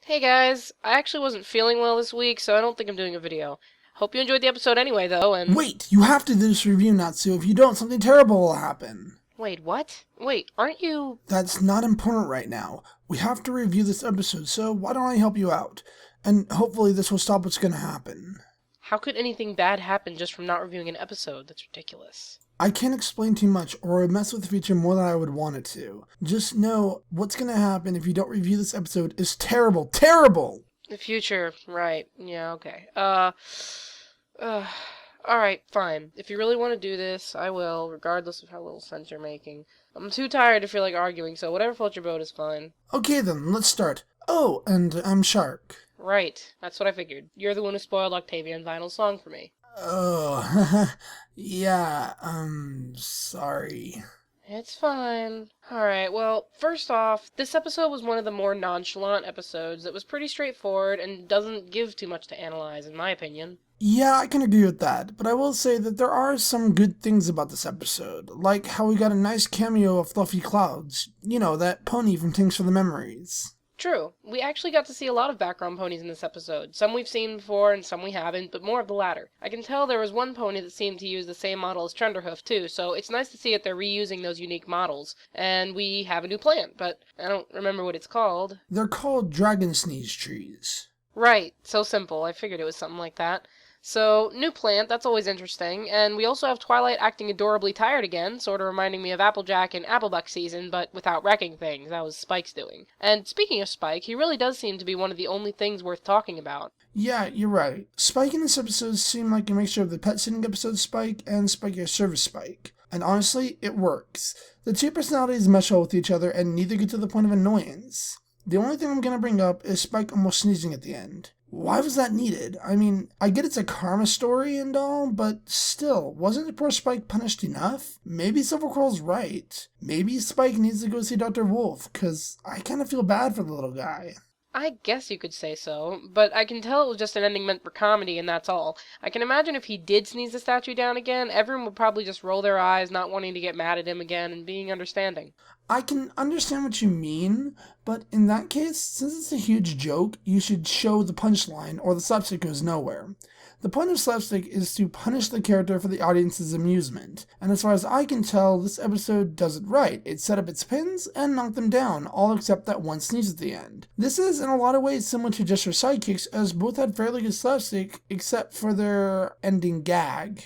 Hey guys, I actually wasn't feeling well this week, so I don't think I'm doing a video. Hope you enjoyed the episode anyway, though, and... Wait, you have to do this review, Natsu. If you don't, something terrible will happen. Wait, what? Wait, aren't you... That's not important right now. We have to review this episode, so why don't I help you out? And hopefully this will stop what's gonna happen. How could anything bad happen just from not reviewing an episode? That's ridiculous. I can't explain too much, or it would mess with the feature more than I would want it to. Just know, what's gonna happen if you don't review this episode is terrible. Terrible! The future, right. Yeah, okay. Alright, fine. If you really want to do this, I will, regardless of how little sense you're making. I'm too tired to feel like arguing, so whatever floats your boat is fine. Okay then, let's start. Oh, and I'm Shark. Right, that's what I figured. You're the one who spoiled Octavia and Vinyl's song for me. Oh, yeah, sorry. It's fine. Alright, well, first off, this episode was one of the more nonchalant episodes that was pretty straightforward and doesn't give too much to analyze, in my opinion. Yeah, I can agree with that, but I will say that there are some good things about this episode, like how we got a nice cameo of Fluffy Clouds. You know, that pony from Thanks for the Memories. True, we actually got to see a lot of background ponies in this episode. Some we've seen before and some we haven't, but more of the latter. I can tell there was one pony that seemed to use the same model as Trenderhoof too, so it's nice to see that they're reusing those unique models. And we have a new plant, but I don't remember what it's called. They're called Dragon Sneeze trees. Right, so simple. I figured it was something like that. So, new plant, that's always interesting, and we also have Twilight acting adorably tired again, sort of reminding me of Applejack in Applebuck season, but without wrecking things. That was Spike's doing. And speaking of Spike, he really does seem to be one of the only things worth talking about. Yeah, you're right. Spike in this episode seemed like a mixture of the pet sitting episode Spike and Spike Your Service Spike. And honestly, it works. The two personalities mesh well with each other and neither get to the point of annoyance. The only thing I'm gonna bring up is Spike almost sneezing at the end. Why was that needed? I mean, I get it's a karma story and all, but still, wasn't poor Spike punished enough? Maybe Silvercrawl's right. Maybe Spike needs to go see Dr. Wolf, cause I kinda feel bad for the little guy. I guess you could say so, but I can tell it was just an ending meant for comedy, and that's all. I can imagine if he did sneeze the statue down again, everyone would probably just roll their eyes, not wanting to get mad at him again, and being understanding. I can understand what you mean, but in that case, since it's a huge joke, you should show the punchline or the slapstick goes nowhere. The point of slapstick is to punish the character for the audience's amusement, and as far as I can tell, this episode does it right. It set up its pins and knocked them down, all except that one sneeze at the end. This is in a lot of ways similar to Just Her Sidekicks, as both had fairly good slapstick, except for their ending gag.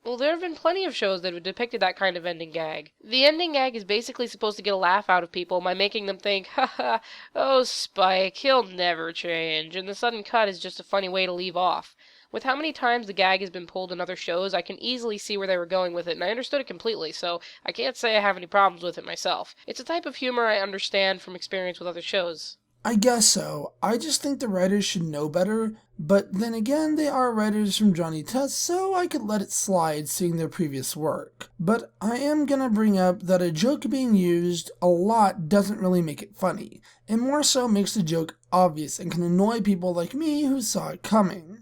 Well, there have been plenty of shows that have depicted that kind of ending gag. The ending gag is basically supposed to get a laugh out of people by making them think, haha, oh Spike, he'll never change, and the sudden cut is just a funny way to leave off. With how many times the gag has been pulled in other shows, I can easily see where they were going with it, and I understood it completely, so I can't say I have any problems with it myself. It's a type of humor I understand from experience with other shows. I guess so. I just think the writers should know better, but then again, they are writers from Johnny Test, so I could let it slide seeing their previous work. But I am gonna bring up that a joke being used a lot doesn't really make it funny. It more so makes the joke obvious and can annoy people like me who saw it coming.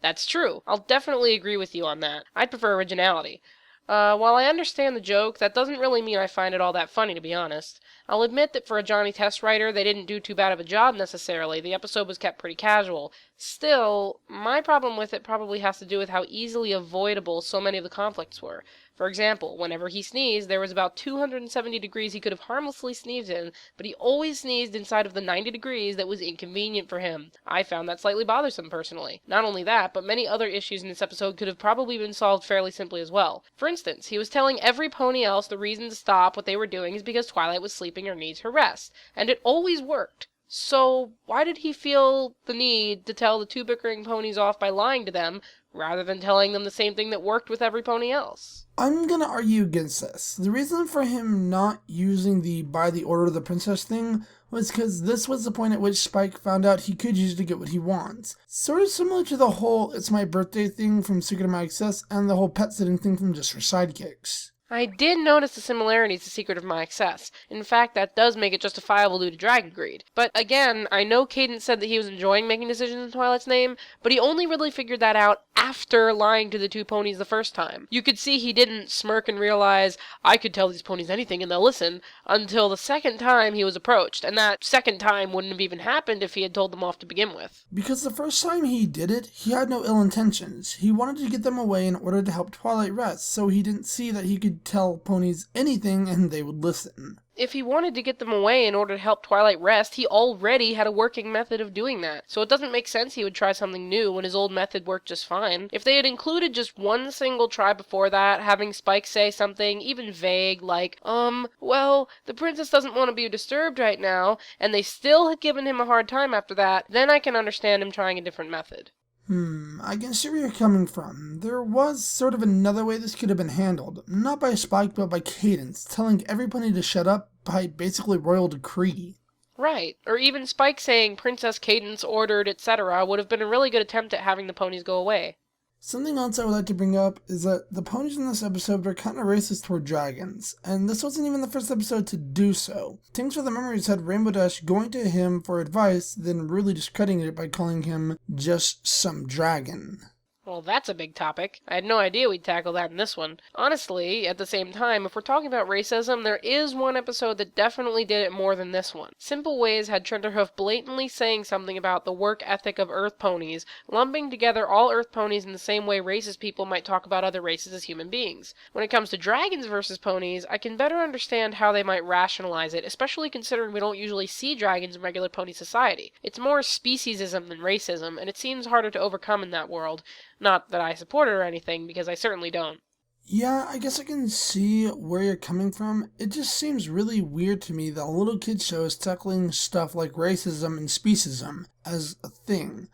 That's true. I'll definitely agree with you on that. I'd prefer originality. While I understand the joke, that doesn't really mean I find it all that funny, to be honest. I'll admit that for a Johnny Test writer, they didn't do too bad of a job necessarily. The episode was kept pretty casual. Still, my problem with it probably has to do with how easily avoidable so many of the conflicts were. For example, whenever he sneezed, there was about 270 degrees he could have harmlessly sneezed in, but he always sneezed inside of the 90 degrees that was inconvenient for him. I found that slightly bothersome, personally. Not only that, but many other issues in this episode could have probably been solved fairly simply as well. For instance, he was telling every pony else the reason to stop what they were doing is because Twilight was sleeping or needs her rest, and it always worked. So, why did he feel the need to tell the two bickering ponies off by lying to them, rather than telling them the same thing that worked with every pony else? I'm gonna argue against this. The reason for him not using the by the order of the princess thing was because this was the point at which Spike found out he could use it to get what he wants. Sort of similar to the whole it's my birthday thing from Secret of My Excess and the whole pet sitting thing from Just for Sidekicks. I did notice the similarities to Secret of My Excess. In fact, that does make it justifiable due to Dragon Greed. But again, I know Cadence said that he was enjoying making decisions in Twilight's name, but he only really figured that out after lying to the two ponies the first time. You could see he didn't smirk and realize, I could tell these ponies anything and they'll listen, until the second time he was approached, and that second time wouldn't have even happened if he had told them off to begin with. Because the first time he did it, he had no ill intentions. He wanted to get them away in order to help Twilight rest, so he didn't see that he could tell ponies anything and they would listen. If he wanted to get them away in order to help Twilight rest, he already had a working method of doing that. So it doesn't make sense he would try something new when his old method worked just fine. If they had included just one single try before that, having Spike say something even vague like, well, the princess doesn't want to be disturbed right now, and they still had given him a hard time after that, then I can understand him trying a different method. I can see where you're coming from. There was sort of another way this could have been handled. Not by Spike, but by Cadence, telling every pony to shut up by basically royal decree. Right, or even Spike saying Princess Cadence ordered, etc. would have been a really good attempt at having the ponies go away. Something else I would like to bring up is that the ponies in this episode were kind of racist toward dragons, and this wasn't even the first episode to do so. Thanks for the Memories had Rainbow Dash going to him for advice, then really discrediting it by calling him just some dragon. Well, that's a big topic. I had no idea we'd tackle that in this one. Honestly, at the same time, if we're talking about racism, there is one episode that definitely did it more than this one. Simple Ways had Trenterhoof blatantly saying something about the work ethic of Earth ponies, lumping together all Earth ponies in the same way racist people might talk about other races as human beings. When it comes to dragons versus ponies, I can better understand how they might rationalize it, especially considering we don't usually see dragons in regular pony society. It's more speciesism than racism, and it seems harder to overcome in that world. Not that I support it or anything, because I certainly don't. Yeah, I guess I can see where you're coming from. It just seems really weird to me that a little kid show is tackling stuff like racism and speciesism as a thing.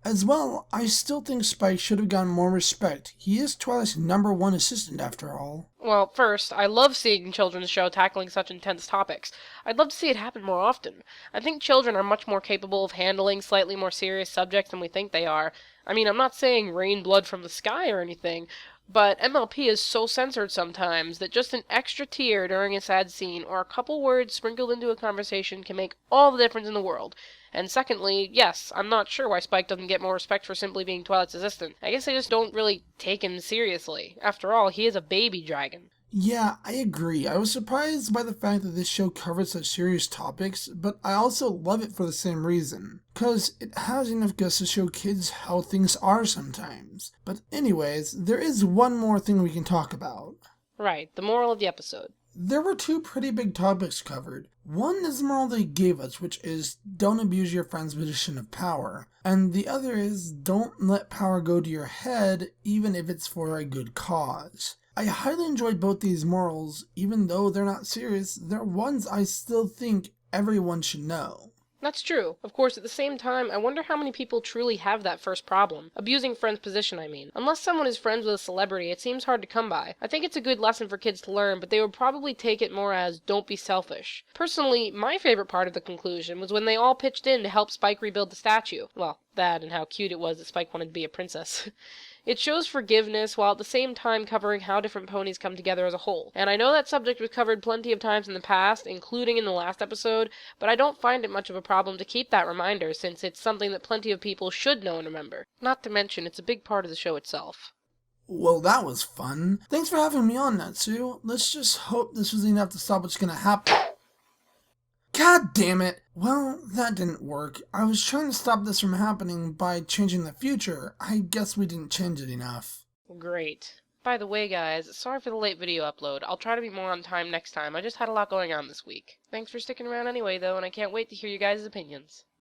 As well, I still think Spike should have gotten more respect. He is Twilight's #1 assistant after all. Well, first, I love seeing children's show tackling such intense topics. I'd love to see it happen more often. I think children are much more capable of handling slightly more serious subjects than we think they are. I mean, I'm not saying rain blood from the sky or anything, but MLP is so censored sometimes that just an extra tear during a sad scene or a couple words sprinkled into a conversation can make all the difference in the world. And secondly, yes, I'm not sure why Spike doesn't get more respect for simply being Twilight's assistant. I guess they just don't really take him seriously. After all, he is a baby dragon. Yeah, I agree. I was surprised by the fact that this show covers such serious topics, but I also love it for the same reason. Cause it has enough guts to show kids how things are sometimes. But anyways, there is one more thing we can talk about. Right, the moral of the episode. There were two pretty big topics covered. One is the moral they gave us, which is don't abuse your friend's position of power. And the other is don't let power go to your head, even if it's for a good cause. I highly enjoyed both these morals, even though they're not serious, they're ones I still think everyone should know. That's true. Of course, at the same time, I wonder how many people truly have that first problem. Abusing friend's position, I mean. Unless someone is friends with a celebrity, it seems hard to come by. I think it's a good lesson for kids to learn, but they would probably take it more as, don't be selfish. Personally, my favorite part of the conclusion was when they all pitched in to help Spike rebuild the statue. Well, that and how cute it was that Spike wanted to be a princess. It shows forgiveness while at the same time covering how different ponies come together as a whole. And I know that subject was covered plenty of times in the past, including in the last episode, but I don't find it much of a problem to keep that reminder since it's something that plenty of people should know and remember. Not to mention, it's a big part of the show itself. Well, that was fun. Thanks for having me on, Natsu. Let's just hope this was enough to stop what's gonna happen. God damn it! Well, that didn't work. I was trying to stop this from happening by changing the future. I guess we didn't change it enough. Great. By the way, guys, sorry for the late video upload. I'll try to be more on time next time. I just had a lot going on this week. Thanks for sticking around anyway, though, and I can't wait to hear you guys' opinions.